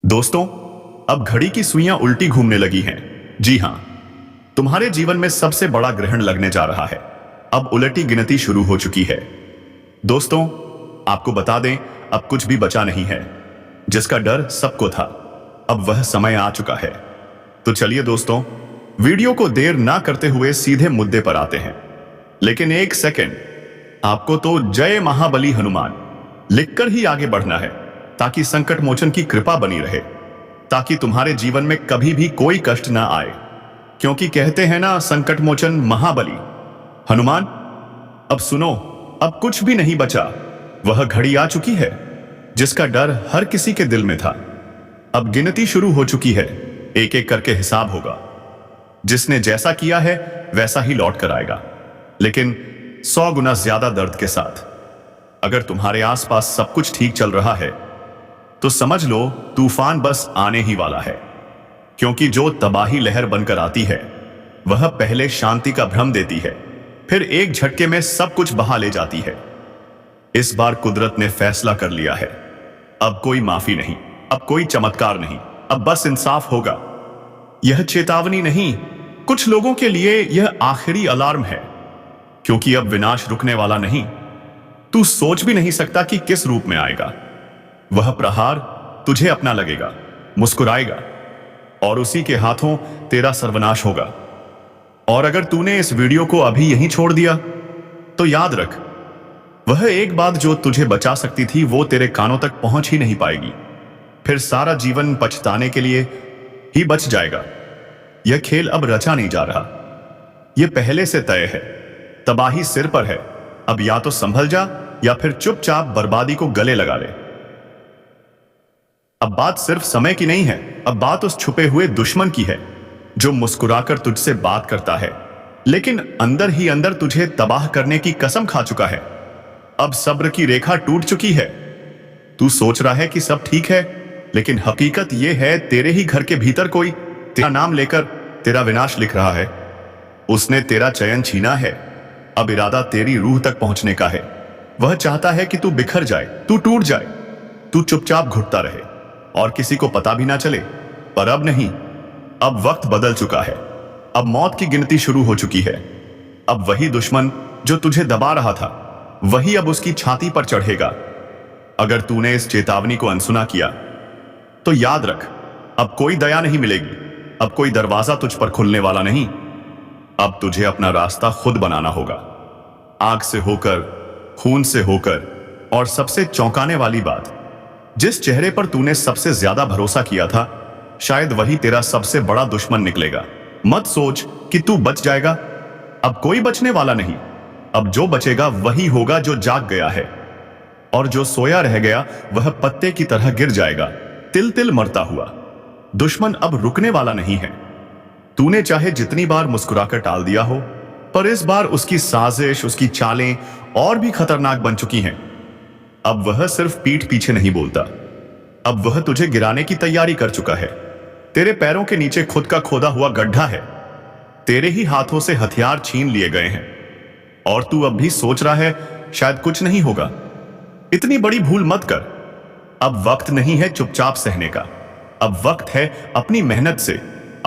दोस्तों, अब घड़ी की सुइयां उल्टी घूमने लगी हैं। जी हां, तुम्हारे जीवन में सबसे बड़ा ग्रहण लगने जा रहा है। अब उलटी गिनती शुरू हो चुकी है। दोस्तों, आपको बता दें, अब कुछ भी बचा नहीं है। जिसका डर सबको था, अब वह समय आ चुका है। तो चलिए दोस्तों, वीडियो को देर ना करते हुए सीधे मुद्दे पर आते हैं। लेकिन एक सेकंड, आपको तो जय महाबली हनुमान लिखकर ही आगे बढ़ना है, ताकि संकट मोचन की कृपा बनी रहे, ताकि तुम्हारे जीवन में कभी भी कोई कष्ट ना आए। क्योंकि कहते हैं ना, संकट मोचन महाबली हनुमान। अब सुनो, अब कुछ भी नहीं बचा। वह घड़ी आ चुकी है जिसका डर हर किसी के दिल में था। अब गिनती शुरू हो चुकी है, एक एक करके हिसाब होगा। जिसने जैसा किया है वैसा ही लौट कर आएगा, लेकिन 100 गुना ज्यादा दर्द के साथ। अगर तुम्हारे आसपास सब कुछ ठीक चल रहा है तो समझ लो तूफान बस आने ही वाला है। क्योंकि जो तबाही लहर बनकर आती है वह पहले शांति का भ्रम देती है, फिर एक झटके में सब कुछ बहा ले जाती है। इस बार कुदरत ने फैसला कर लिया है। अब कोई माफी नहीं, अब कोई चमत्कार नहीं, अब बस इंसाफ होगा। यह चेतावनी नहीं, कुछ लोगों के लिए यह आखिरी अलार्म है। क्योंकि अब विनाश रुकने वाला नहीं। तू सोच भी नहीं सकता कि किस रूप में आएगा। वह प्रहार तुझे अपना लगेगा, मुस्कुराएगा, और उसी के हाथों तेरा सर्वनाश होगा। और अगर तूने इस वीडियो को अभी यहीं छोड़ दिया तो याद रख, वह एक बात जो तुझे बचा सकती थी वो तेरे कानों तक पहुंच ही नहीं पाएगी। फिर सारा जीवन पछताने के लिए ही बच जाएगा। यह खेल अब रचा नहीं जा रहा, यह पहले से तय है। तबाही सिर पर है। अब या तो संभल जा या फिर चुपचाप बर्बादी को गले लगा ले। अब बात सिर्फ समय की नहीं है, अब बात उस छुपे हुए दुश्मन की है जो मुस्कुराकर तुझसे बात करता है, लेकिन अंदर ही अंदर तुझे तबाह करने की कसम खा चुका है। अब सब्र की रेखा टूट चुकी है। तू सोच रहा है कि सब ठीक है, लेकिन हकीकत यह है तेरे ही घर के भीतर कोई तेरा नाम लेकर तेरा विनाश लिख रहा है। उसने तेरा चयन छीना है। अब इरादा तेरी रूह तक पहुंचने का है। वह चाहता है कि तू बिखर जाए, तू टूट जाए, तू चुपचाप घुटता रहे और किसी को पता भी ना चले। पर अब नहीं, अब वक्त बदल चुका है। अब मौत की गिनती शुरू हो चुकी है। अब वही दुश्मन जो तुझे दबा रहा था, वही अब उसकी छाती पर चढ़ेगा। अगर तूने इस चेतावनी को अनसुना किया तो याद रख, अब कोई दया नहीं मिलेगी। अब कोई दरवाजा तुझ पर खुलने वाला नहीं। अब तुझे अपना रास्ता खुद बनाना होगा, आग से होकर, खून से होकर। और सबसे चौंकाने वाली बात, जिस चेहरे पर तूने सबसे ज्यादा भरोसा किया था, शायद वही तेरा सबसे बड़ा दुश्मन निकलेगा। मत सोच कि तू बच जाएगा। अब कोई बचने वाला नहीं। अब जो बचेगा वही होगा जो जाग गया है, और जो सोया रह गया वह पत्ते की तरह गिर जाएगा, तिल तिल मरता हुआ। दुश्मन अब रुकने वाला नहीं है। तूने चाहे जितनी बार मुस्कुराकर टाल दिया हो, पर इस बार उसकी साजिश, उसकी चालें और भी खतरनाक बन चुकी हैं। अब वह सिर्फ पीठ पीछे नहीं बोलता, अब वह तुझे गिराने की तैयारी कर चुका है। तेरे पैरों के नीचे खुद का खोदा हुआ गड्ढा है। तेरे ही हाथों से हथियार छीन लिए गए हैं, और तू अब भी सोच रहा है शायद कुछ नहीं होगा। इतनी बड़ी भूल मत कर। अब वक्त नहीं है चुपचाप सहने का। अब वक्त है अपनी मेहनत से,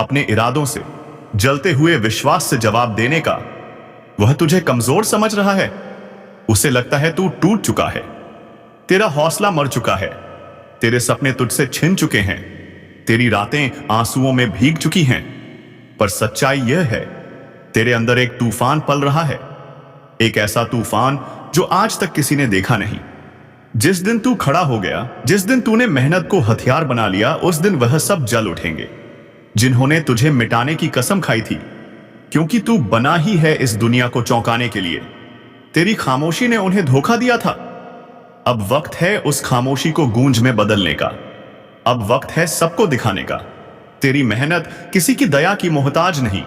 अपने इरादों से, जलते हुए विश्वास से जवाब देने का। वह तुझे कमजोर समझ रहा है। उसे लगता है तू टूट चुका है, तेरा हौसला मर चुका है, तेरे सपने तुझसे छिन चुके हैं, तेरी रातें आंसुओं में भीग चुकी हैं। पर सच्चाई यह है, तेरे अंदर एक तूफान पल रहा है। एक ऐसा तूफान जो आज तक किसी ने देखा नहीं। जिस दिन तू खड़ा हो गया, जिस दिन तूने मेहनत को हथियार बना लिया, उस दिन वह सब जल उठेंगे जिन्होंने तुझे मिटाने की कसम खाई थी। क्योंकि तू बना ही है इस दुनिया को चौंकाने के लिए। तेरी खामोशी ने उन्हें धोखा दिया था। अब वक्त है उस खामोशी को गूंज में बदलने का। अब वक्त है सबको दिखाने का, तेरी मेहनत किसी की दया की मोहताज नहीं।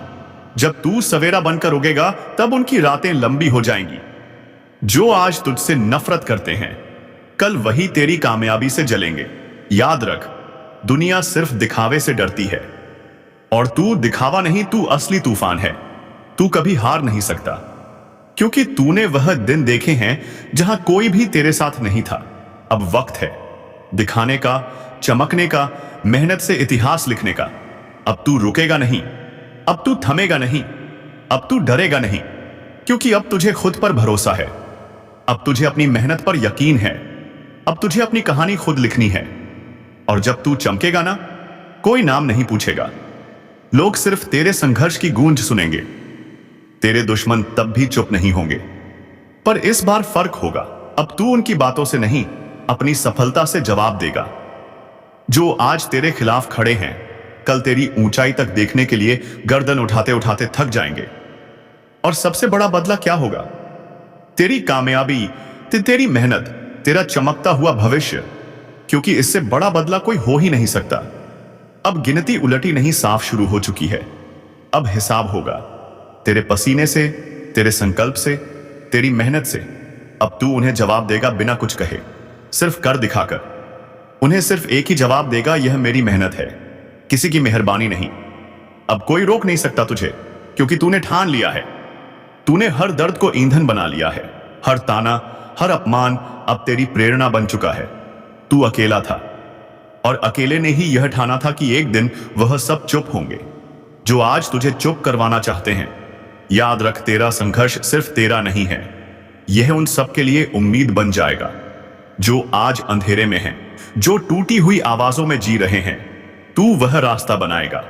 जब तू सवेरा बनकर उगेगा तब उनकी रातें लंबी हो जाएंगी। जो आज तुझसे नफरत करते हैं, कल वही तेरी कामयाबी से जलेंगे। याद रख, दुनिया सिर्फ दिखावे से डरती है, और तू दिखावा नहीं, तू असली तूफान है। तू कभी हार नहीं सकता, क्योंकि तूने वह दिन देखे हैं जहां कोई भी तेरे साथ नहीं था। अब वक्त है दिखाने का चमकने का, मेहनत से इतिहास लिखने का। अब तू रुकेगा नहीं, अब तू थमेगा नहीं, अब तू डरेगा नहीं, क्योंकि अब तुझे खुद पर भरोसा है। अब तुझे अपनी मेहनत पर यकीन है। अब तुझे अपनी कहानी खुद लिखनी है। और जब तू चमकेगा ना, कोई नाम नहीं पूछेगा। लोग सिर्फ तेरे संघर्ष की गूंज सुनेंगे। तेरे दुश्मन तब भी चुप नहीं होंगे। पर इस बार फर्क होगा। अब तू उनकी बातों से नहीं, अपनी सफलता से जवाब देगा। जो आज तेरे खिलाफ खड़े हैं, कल तेरी ऊंचाई तक देखने के लिए गर्दन उठाते उठाते थक जाएंगे। और सबसे बड़ा बदला क्या होगा? तेरी कामयाबी, तेरी मेहनत, तेरा चमकता हुआ भविष्य। क्योंकि इससे बड़ा बदला कोई हो ही नहीं सकता। अब गिनती उलटी नहीं, साफ शुरू हो चुकी है। अब हिसाब होगा तेरे पसीने से, तेरे संकल्प से, तेरी मेहनत से। अब तू उन्हें जवाब देगा बिना कुछ कहे, सिर्फ कर दिखाकर। उन्हें सिर्फ एक ही जवाब देगा, यह मेरी मेहनत है, किसी की मेहरबानी नहीं। अब कोई रोक नहीं सकता तुझे, क्योंकि तूने ठान लिया है। तूने हर दर्द को ईंधन बना लिया है। हर ताना, हर अपमान अब तेरी प्रेरणा बन चुका है। तू अकेला था, और अकेले ने ही यह ठाना था कि एक दिन वह सब चुप होंगे, जो आज तुझे चुप करवाना चाहते हैं। याद रख, तेरा संघर्ष सिर्फ तेरा नहीं है, यह उन सब के लिए उम्मीद बन जाएगा, जो आज अंधेरे में हैं, जो टूटी हुई आवाजों में जी रहे हैं। तू वह रास्ता बनाएगा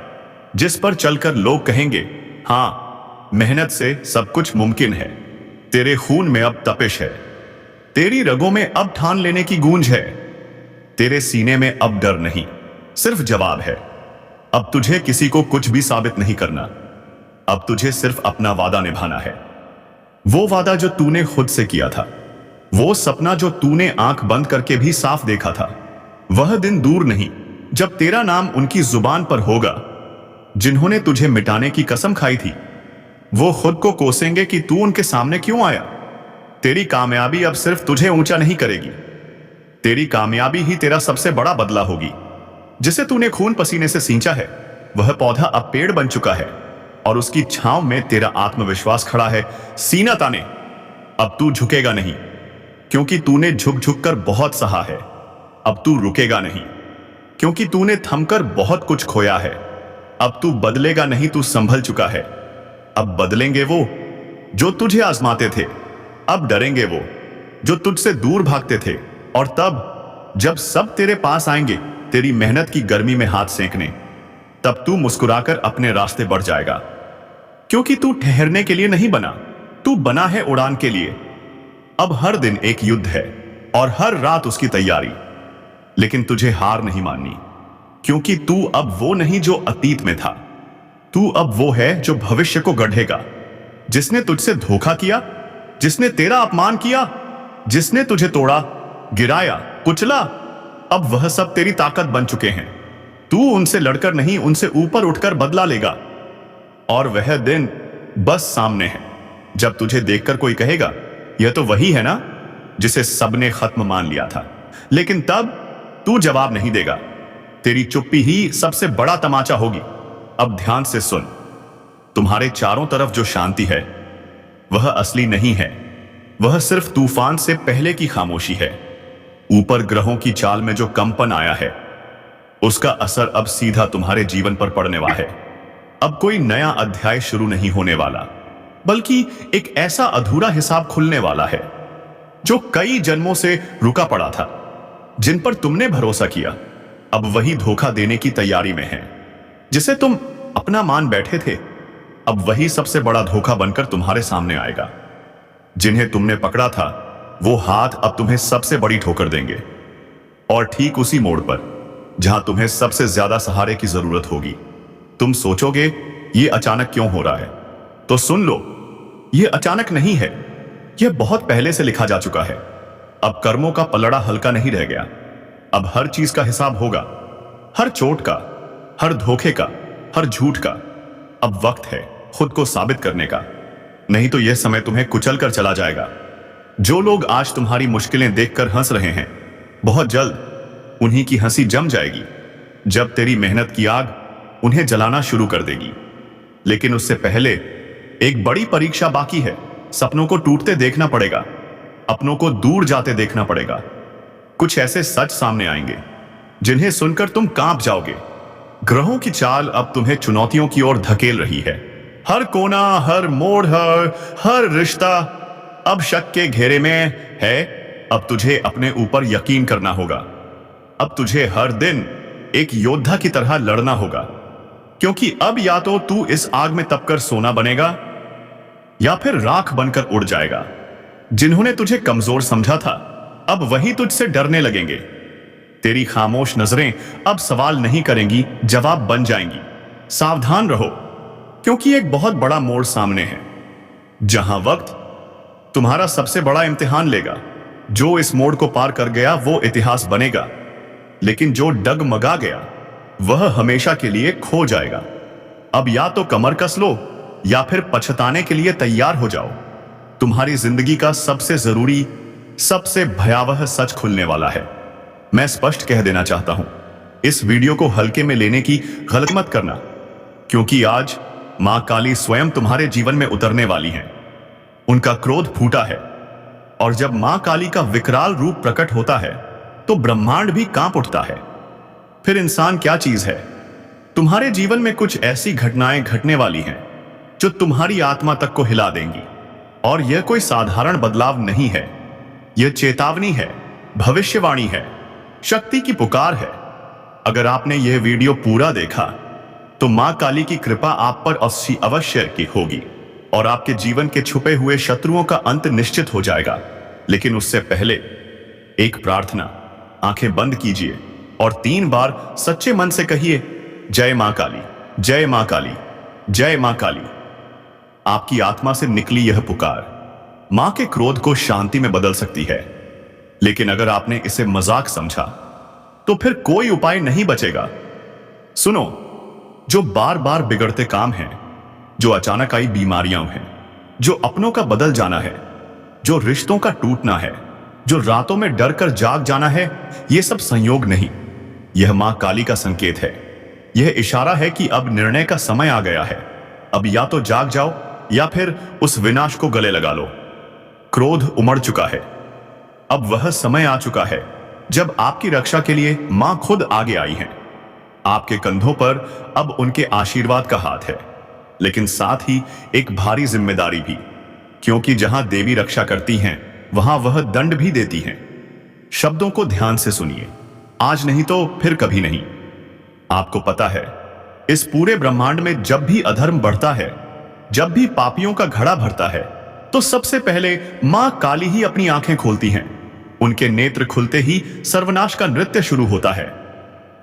जिस पर चलकर लोग कहेंगे, हां, मेहनत से सब कुछ मुमकिन है। तेरे खून में अब तपिश है, तेरी रगों में अब ठान लेने की गूंज है, तेरे सीने में अब डर नहीं, सिर्फ जवाब है। अब तुझे किसी को कुछ भी साबित नहीं करना। अब तुझे सिर्फ अपना वादा निभाना है। वो वादा जो तूने खुद से किया था, वो सपना जो तूने आंख बंद करके भी साफ देखा था। वह दिन दूर नहीं जब तेरा नाम उनकी जुबान पर होगा जिन्होंने तुझे मिटाने की कसम खाई थी। वो खुद को कोसेंगे कि तू उनके सामने क्यों आया। तेरी कामयाबी अब सिर्फ तुझे ऊंचा नहीं करेगी, तेरी कामयाबी ही तेरा सबसे बड़ा बदला होगी। जिसे तूने खून पसीने से सींचा है, वह पौधा अब पेड़ बन चुका है, और उसकी छांव में तेरा आत्मविश्वास खड़ा है, सीना ताने। अब तू झुकेगा नहीं, क्योंकि तूने झुक झुक कर बहुत सहा है। अब तू रुकेगा नहीं, क्योंकि तूने थमकर बहुत कुछ खोया है। अब तू बदलेगा नहीं, तू संभल चुका है। अब बदलेंगे वो जो तुझे आजमाते थे, अब डरेंगे वो जो तुझसे दूर भागते थे। और तब जब सब तेरे पास आएंगे, तेरी मेहनत की गर्मी में हाथ सेंकने, तब तू मुस्कुराकर अपने रास्ते बढ़ जाएगा। क्योंकि तू ठहरने के लिए नहीं बना, तू बना है उड़ान के लिए। अब हर दिन एक युद्ध है, और हर रात उसकी तैयारी। लेकिन तुझे हार नहीं माननी, क्योंकि तू अब वो नहीं जो अतीत में था। तू अब वो है जो भविष्य को गढ़ेगा। जिसने तुझसे धोखा किया, जिसने तेरा अपमान किया, जिसने तुझे तोड़ा, गिराया, कुचला, अब वह सब तेरी ताकत बन चुके हैं। तू उनसे लड़कर नहीं, उनसे ऊपर उठकर बदला लेगा। और वह दिन बस सामने है, जब तुझे देखकर कोई कहेगा, यह तो वही है ना जिसे सबने खत्म मान लिया था। लेकिन तब तू जवाब नहीं देगा। तेरी चुप्पी ही सबसे बड़ा तमाचा होगी। अब ध्यान से सुन, तुम्हारे चारों तरफ जो शांति है, वह असली नहीं है। वह सिर्फ तूफान से पहले की खामोशी है। ऊपर ग्रहों की चाल में जो कंपन आया है, उसका असर अब सीधा तुम्हारे जीवन पर पड़ने वाला है। अब कोई नया अध्याय शुरू नहीं होने वाला, बल्कि एक ऐसा अधूरा हिसाब खुलने वाला है जो कई जन्मों से रुका पड़ा था। जिन पर तुमने भरोसा किया, अब वही धोखा देने की तैयारी में है। जिसे तुम अपना मान बैठे थे, अब वही सबसे बड़ा धोखा बनकर तुम्हारे सामने आएगा। जिन्हें तुमने पकड़ा था, वो हाथ अब तुम्हें सबसे बड़ी ठोकर देंगे। और ठीक उसी मोड़ पर, जहां तुम्हें सबसे ज्यादा सहारे की जरूरत होगी, तुम सोचोगे ये अचानक क्यों हो रहा है। तो सुन लो, ये अचानक नहीं है, यह बहुत पहले से लिखा जा चुका है। अब कर्मों का पलड़ा हल्का नहीं रह गया। अब हर चीज का हिसाब होगा, हर चोट का, हर धोखे का, हर झूठ का। अब वक्त है खुद को साबित करने का, नहीं तो यह समय तुम्हें कुचल कर चला जाएगा। जो लोग आज तुम्हारी मुश्किलें देखकर हंस रहे हैं, बहुत जल्द उन्हीं की हंसी जम जाएगी, जब तेरी मेहनत की आग उन्हें जलाना शुरू कर देगी। लेकिन उससे पहले एक बड़ी परीक्षा बाकी है। सपनों को टूटते देखना पड़ेगा, अपनों को दूर जाते देखना पड़ेगा। कुछ ऐसे सच सामने आएंगे जिन्हें सुनकर तुम कांप जाओगे। ग्रहों की चाल अब तुम्हें चुनौतियों की ओर धकेल रही है। हर कोना, हर मोड़, हर रिश्ता अब शक के घेरे में है। अब तुझे अपने ऊपर यकीन करना होगा। अब तुझे हर दिन एक योद्धा की तरह लड़ना होगा, क्योंकि अब या तो तू इस आग में तपकर सोना बनेगा या फिर राख बनकर उड़ जाएगा। जिन्होंने तुझे कमजोर समझा था, अब वही तुझसे डरने लगेंगे। तेरी खामोश नजरें अब सवाल नहीं करेंगी, जवाब बन जाएंगी। सावधान रहो, क्योंकि एक बहुत बड़ा मोड़ सामने है, जहां वक्त तुम्हारा सबसे बड़ा इम्तिहान लेगा। जो इस मोड़ को पार कर गया वो इतिहास बनेगा, लेकिन जो डगमगा गया वह हमेशा के लिए खो जाएगा। अब या तो कमर कस लो या फिर पछताने के लिए तैयार हो जाओ। तुम्हारी जिंदगी का सबसे जरूरी, सबसे भयावह सच खुलने वाला है। मैं स्पष्ट कह देना चाहता हूं, इस वीडियो को हल्के में लेने की गलती मत करना, क्योंकि आज मां काली स्वयं तुम्हारे जीवन में उतरने वाली हैं। उनका क्रोध फूटा है, और जब मां काली का विकराल रूप प्रकट होता है तो ब्रह्मांड भी कांप उठता है। फिर इंसान क्या चीज है? तुम्हारे जीवन में कुछ ऐसी घटनाएं घटने वाली हैं जो तुम्हारी आत्मा तक को हिला देंगी। और यह कोई साधारण बदलाव नहीं है, यह चेतावनी है, भविष्यवाणी है, शक्ति की पुकार है। अगर आपने यह वीडियो पूरा देखा तो मां काली की कृपा आप पर अवश्य की होगी और आपके जीवन के छुपे हुए शत्रुओं का अंत निश्चित हो जाएगा। लेकिन उससे पहले एक प्रार्थना। आंखें बंद कीजिए और 3 बार सच्चे मन से कहिए, जय मां काली, जय मां काली, जय मां काली। आपकी आत्मा से निकली यह पुकार मां के क्रोध को शांति में बदल सकती है। लेकिन अगर आपने इसे मजाक समझा तो फिर कोई उपाय नहीं बचेगा। सुनो, जो बार बार बिगड़ते काम हैं, जो अचानक आई बीमारियां हैं, जो अपनों का बदल जाना है, जो रिश्तों का टूटना है, जो रातों में डर कर जाग जाना है, यह सब संयोग नहीं, यह मां काली का संकेत है। यह इशारा है कि अब निर्णय का समय आ गया है। अब या तो जाग जाओ या फिर उस विनाश को गले लगा लो। क्रोध उमड़ चुका है। अब वह समय आ चुका है जब आपकी रक्षा के लिए मां खुद आगे आई है। आपके कंधों पर अब उनके आशीर्वाद का हाथ है, लेकिन साथ ही एक भारी जिम्मेदारी भी, क्योंकि जहां देवी रक्षा करती हैं वहां वह दंड भी देती हैं। शब्दों को ध्यान से सुनिए, आज नहीं तो फिर कभी नहीं। आपको पता है, इस पूरे ब्रह्मांड में जब भी अधर्म बढ़ता है, जब भी पापियों का घड़ा भरता है, तो सबसे पहले मां काली ही अपनी आंखें खोलती हैं। उनके नेत्र खुलते ही सर्वनाश का नृत्य शुरू होता है।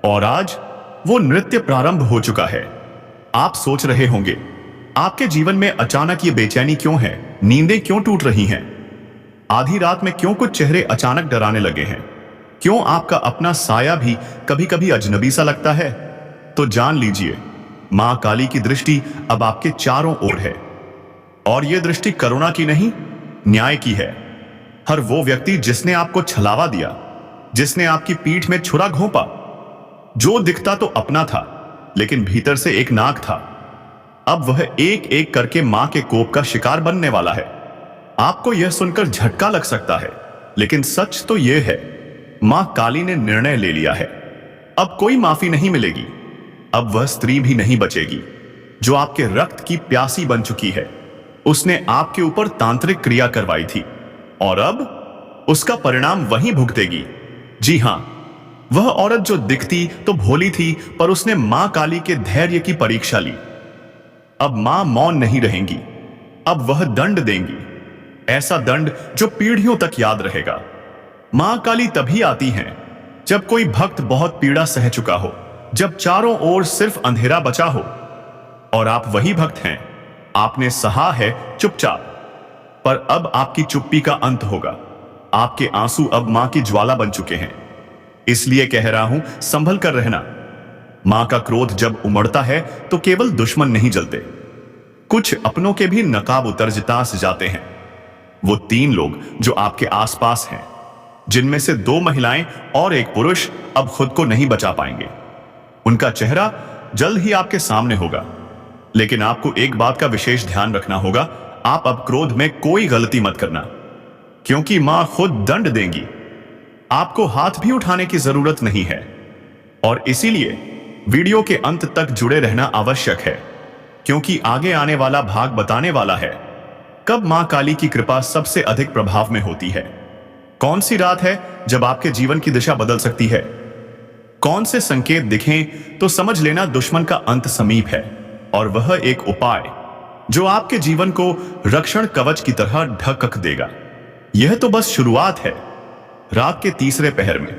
और आज वो नृत्य प्रारंभ हो चुका है। आप सोच रहे होंगे, आपके जीवन में अचानक ये बेचैनी क्यों है? नींदें क्यों टूट रही हैं? आधी रात में क्यों कुछ चेहरे अचानक डराने लगे हैं? क्यों आपका अपना साया भी कभी कभी अजनबी सा लगता है? तो जान लीजिए, मां काली की दृष्टि अब आपके चारों ओर है। और यह दृष्टि करुणा की नहीं, न्याय की है। हर वो व्यक्ति जिसने आपको छलावा दिया, जिसने आपकी पीठ में छुरा घोंपा, जो दिखता तो अपना था लेकिन भीतर से एक नाग था, अब वह एक एक करके मां के कोप का शिकार बनने वाला है। आपको यह सुनकर झटका लग सकता है, लेकिन सच तो यह है, मां काली ने निर्णय ले लिया है। अब कोई माफी नहीं मिलेगी। अब वह स्त्री भी नहीं बचेगी जो आपके रक्त की प्यासी बन चुकी है। उसने आपके ऊपर तांत्रिक क्रिया करवाई थी और अब उसका परिणाम वही भुगतेगी। जी हां, वह औरत जो दिखती तो भोली थी, पर उसने मां काली के धैर्य की परीक्षा ली। अब मां मौन नहीं रहेंगी, अब वह दंड देंगी, ऐसा दंड जो पीढ़ियों तक याद रहेगा। मां काली तभी आती हैं जब कोई भक्त बहुत पीड़ा सह चुका हो, जब चारों ओर सिर्फ अंधेरा बचा हो। और आप वही भक्त हैं। आपने सहा है चुपचाप, पर अब आपकी चुप्पी का अंत होगा। आपके आंसू अब मां की ज्वाला बन चुके हैं। इसलिए कह रहा हूं, संभल कर रहना। मां का क्रोध जब उमड़ता है तो केवल दुश्मन नहीं जलते, कुछ अपनों के भी नकाब उतर जाते हैं। वो 3 लोग जो आपके आसपास हैं, जिनमें से 2 महिलाएं और 1 पुरुष, अब खुद को नहीं बचा पाएंगे। उनका चेहरा जल्द ही आपके सामने होगा। लेकिन आपको एक बात का विशेष ध्यान रखना होगा, आप अब क्रोध में कोई गलती मत करना, क्योंकि मां खुद दंड देंगी। आपको हाथ भी उठाने की जरूरत नहीं है। और इसीलिए वीडियो के अंत तक जुड़े रहना आवश्यक है, क्योंकि आगे आने वाला भाग बताने वाला है कब मां काली की कृपा सबसे अधिक प्रभाव में होती है, कौन सी रात है जब आपके जीवन की दिशा बदल सकती है, कौन से संकेत दिखें तो समझ लेना दुश्मन का अंत समीप है, और वह एक उपाय जो आपके जीवन को रक्षण कवच की तरह ढक देगा। यह तो बस शुरुआत है। रात के तीसरे पहर में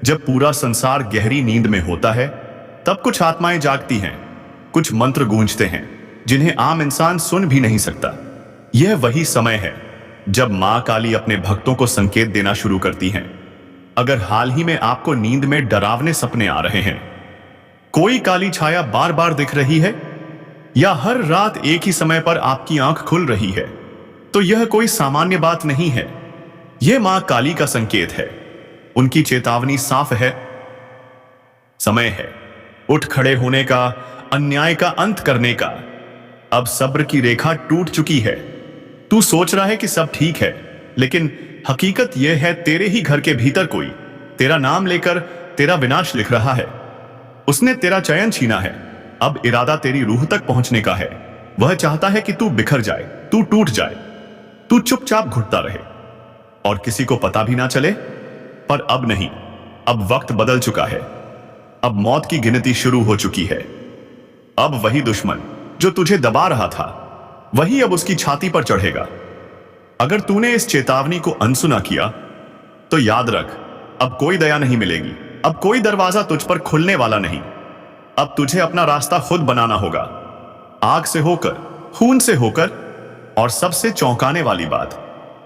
जब पूरा संसार गहरी नींद में होता है, तब कुछ आत्माएं जागती हैं, कुछ मंत्र गूंजते हैं जिन्हें आम इंसान सुन भी नहीं सकता। यह वही समय है जब मां काली अपने भक्तों को संकेत देना शुरू करती हैं। अगर हाल ही में आपको नींद में डरावने सपने आ रहे हैं, कोई काली छाया बार बार दिख रही है, या हर रात एक ही समय पर आपकी आंख खुल रही है, तो यह कोई सामान्य बात नहीं है। यह मां काली का संकेत है। उनकी चेतावनी साफ है। समय है उठ खड़े होने का, अन्याय का अंत करने का। अब सब्र की रेखा टूट चुकी है। तू सोच रहा है कि सब ठीक है, लेकिन हकीकत यह है तेरे ही घर के भीतर कोई तेरा नाम लेकर तेरा विनाश लिख रहा है। उसने तेरा चयन छीना है। अब इरादा तेरी रूह तक पहुंचने का है। वह चाहता है कि तू बिखर जाए, तू टूट जाए, तू चुपचाप घुटता रहे और किसी को पता भी ना चले। पर अब नहीं, अब वक्त बदल चुका है। अब मौत की गिनती शुरू हो चुकी है। अब वही दुश्मन जो तुझे दबा रहा था, वही अब उसकी छाती पर चढ़ेगा। अगर तूने इस चेतावनी को अनसुना किया तो याद रख, अब कोई दया नहीं मिलेगी। अब कोई दरवाजा तुझ पर खुलने वाला नहीं। अब तुझे अपना रास्ता खुद बनाना होगा, आग से होकर, खून से होकर। और सबसे चौंकाने वाली बात,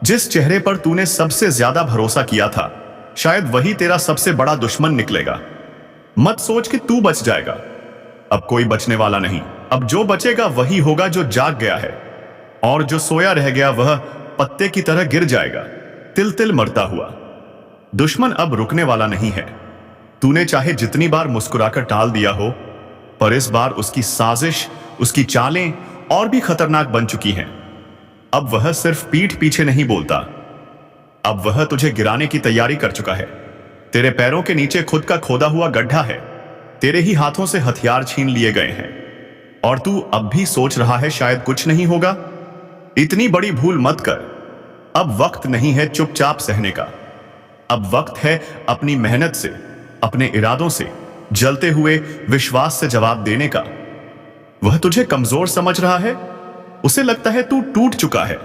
जिस चेहरे पर तूने सबसे ज्यादा भरोसा किया था, शायद वही तेरा सबसे बड़ा दुश्मन निकलेगा। मत सोच कि तू बच जाएगा। अब कोई बचने वाला नहीं। अब जो बचेगा वही होगा जो जाग गया है, और जो सोया रह गया वह पत्ते की तरह गिर जाएगा, तिल तिल मरता हुआ। दुश्मन अब रुकने वाला नहीं है। तूने चाहे जितनी बार मुस्कुराकर टाल दिया हो, पर इस बार उसकी साजिश, उसकी चालें और भी खतरनाक बन चुकी हैं। अब वह सिर्फ पीठ पीछे नहीं बोलता, अब वह तुझे गिराने की तैयारी कर चुका है। तेरे पैरों के नीचे खुद का खोदा हुआ गड्ढा है। तेरे ही हाथों से हथियार छीन लिए गए हैं, और तू अब भी सोच रहा है शायद कुछ नहीं होगा। इतनी बड़ी भूल मत कर। अब वक्त नहीं है चुपचाप सहने का। अब वक्त है अपनी मेहनत से, अपने इरादों से, जलते हुए विश्वास से जवाब देने का। वह तुझे कमजोर समझ रहा है। उसे लगता है तू टूट चुका है,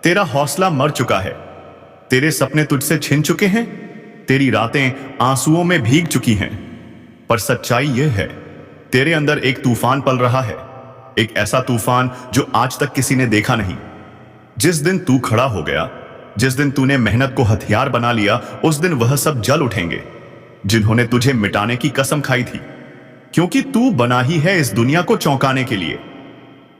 तेरा हौसला मर चुका है, तेरे सपने तुझसे छिन चुके हैं, तेरी रातें आंसुओं में भीग चुकी हैं। पर सच्चाई यह है, तेरे अंदर एक तूफान पल रहा है, एक ऐसा तूफान जो आज तक किसी ने देखा नहीं। जिस दिन तू खड़ा हो गया, जिस दिन तूने मेहनत को हथियार बना लिया, उस दिन वह सब जल उठेंगे जिन्होंने तुझे मिटाने की कसम खाई थी, क्योंकि तू बना ही है इस दुनिया को चौंकाने के लिए।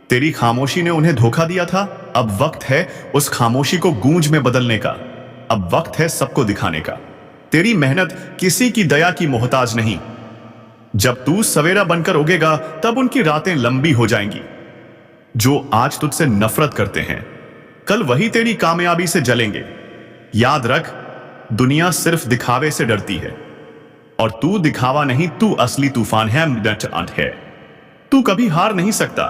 तेरी खामोशी ने उन्हें धोखा दिया था। अब वक्त है उस खामोशी को गूंज में बदलने का। अब वक्त है सबको दिखाने का। तेरी मेहनत किसी की दया की मोहताज नहीं। जब तू सवेरा बनकर उगेगा, तब उनकी रातें लंबी हो जाएंगी। जो आज तुझसे नफरत करते हैं, कल वही तेरी कामयाबी से जलेंगे। याद रख, दुनिया सिर्फ दिखावे से डरती है, और तू दिखावा नहीं, तू असली तूफान है। तू कभी हार नहीं सकता,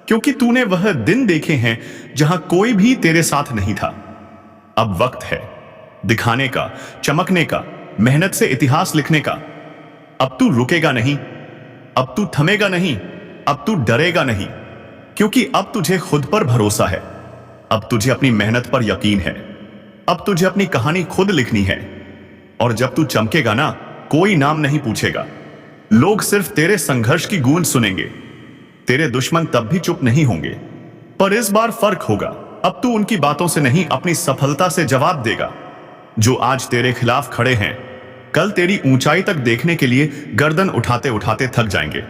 क्योंकि तूने वह दिन देखे हैं जहां कोई भी तेरे साथ नहीं था। अब वक्त है दिखाने का, चमकने का, मेहनत से इतिहास लिखने का। अब तू रुकेगा नहीं, अब तू थमेगा नहीं, अब तू डरेगा नहीं, क्योंकि अब तुझे खुद पर भरोसा है। अब तुझे अपनी मेहनत पर यकीन है। अब तुझे अपनी कहानी खुद लिखनी है। और जब तू चमकेगा ना, कोई नाम नहीं पूछेगा। लोग सिर्फ तेरे संघर्ष की गूंज सुनेंगे। तेरे दुश्मन तब भी चुप नहीं होंगे, पर इस बार फर्क होगा। अब तू उनकी बातों से नहीं, अपनी सफलता से जवाब देगा। जो आज तेरे खिलाफ खड़े हैं, कल तेरी ऊंचाई तक देखने के लिए गर्दन उठाते उठाते थक जाएंगे।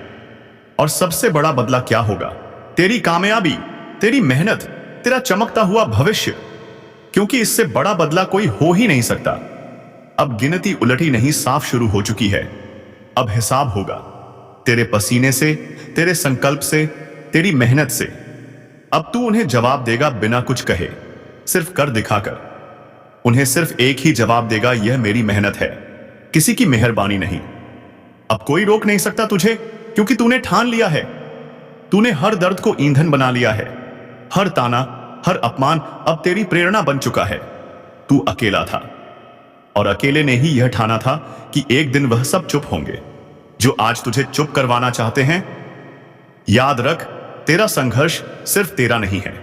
और सबसे बड़ा बदला क्या होगा? तेरी कामयाबी, तेरी मेहनत, तेरा चमकता हुआ भविष्य, क्योंकि इससे बड़ा बदला कोई हो ही नहीं सकता। अब गिनती उलटी नहीं, साफ शुरू हो चुकी है। अब हिसाब होगा तेरे पसीने से, तेरे संकल्प से, तेरी मेहनत से। अब तू उन्हें जवाब देगा बिना कुछ कहे, सिर्फ कर दिखाकर। उन्हें सिर्फ एक ही जवाब देगा, यह मेरी मेहनत है, किसी की मेहरबानी नहीं। अब कोई रोक नहीं सकता तुझे, क्योंकि तूने ठान लिया है। तूने हर दर्द को ईंधन बना लिया है। हर ताना, हर अपमान अब तेरी प्रेरणा बन चुका है। तू अकेला था, और अकेले ने ही यह ठाना था कि एक दिन वह सब चुप होंगे जो आज तुझे चुप करवाना चाहते हैं। याद रख, तेरा संघर्ष सिर्फ तेरा नहीं है,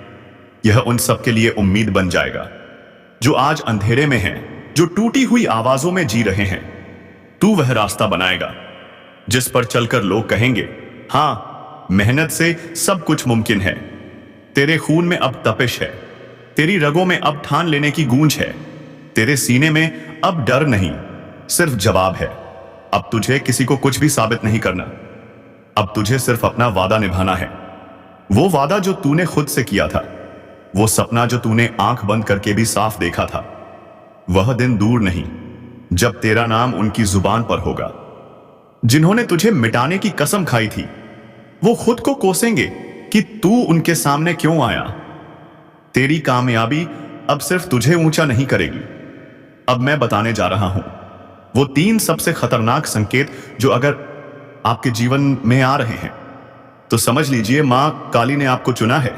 यह उन सब के लिए उम्मीद बन जाएगा जो आज अंधेरे में हैं, जो टूटी हुई आवाजों में जी रहे हैं। तू वह रास्ता बनाएगा जिस पर चलकर लोग कहेंगे, हां, मेहनत से सब कुछ मुमकिन है। तेरे खून में अब तपिश है, तेरी रगों में अब ठान लेने की गूंज है, तेरे सीने में अब डर नहीं, सिर्फ जवाब है। अब तुझे किसी को कुछ भी साबित नहीं करना। अब तुझे सिर्फ अपना वादा निभाना है, वो वादा जो तूने खुद से किया था, वो सपना जो तूने आंख बंद करके भी साफ देखा था। वह दिन दूर नहीं जब तेरा नाम उनकी जुबान पर होगा जिन्होंने तुझे मिटाने की कसम खाई थी। वो खुद को कोसेंगे कि तू उनके सामने क्यों आया। तेरी कामयाबी अब सिर्फ तुझे ऊंचा नहीं करेगी। अब मैं बताने जा रहा हूं वो 3 सबसे खतरनाक संकेत जो अगर आपके जीवन में आ रहे हैं तो समझ लीजिए मां काली ने आपको चुना है।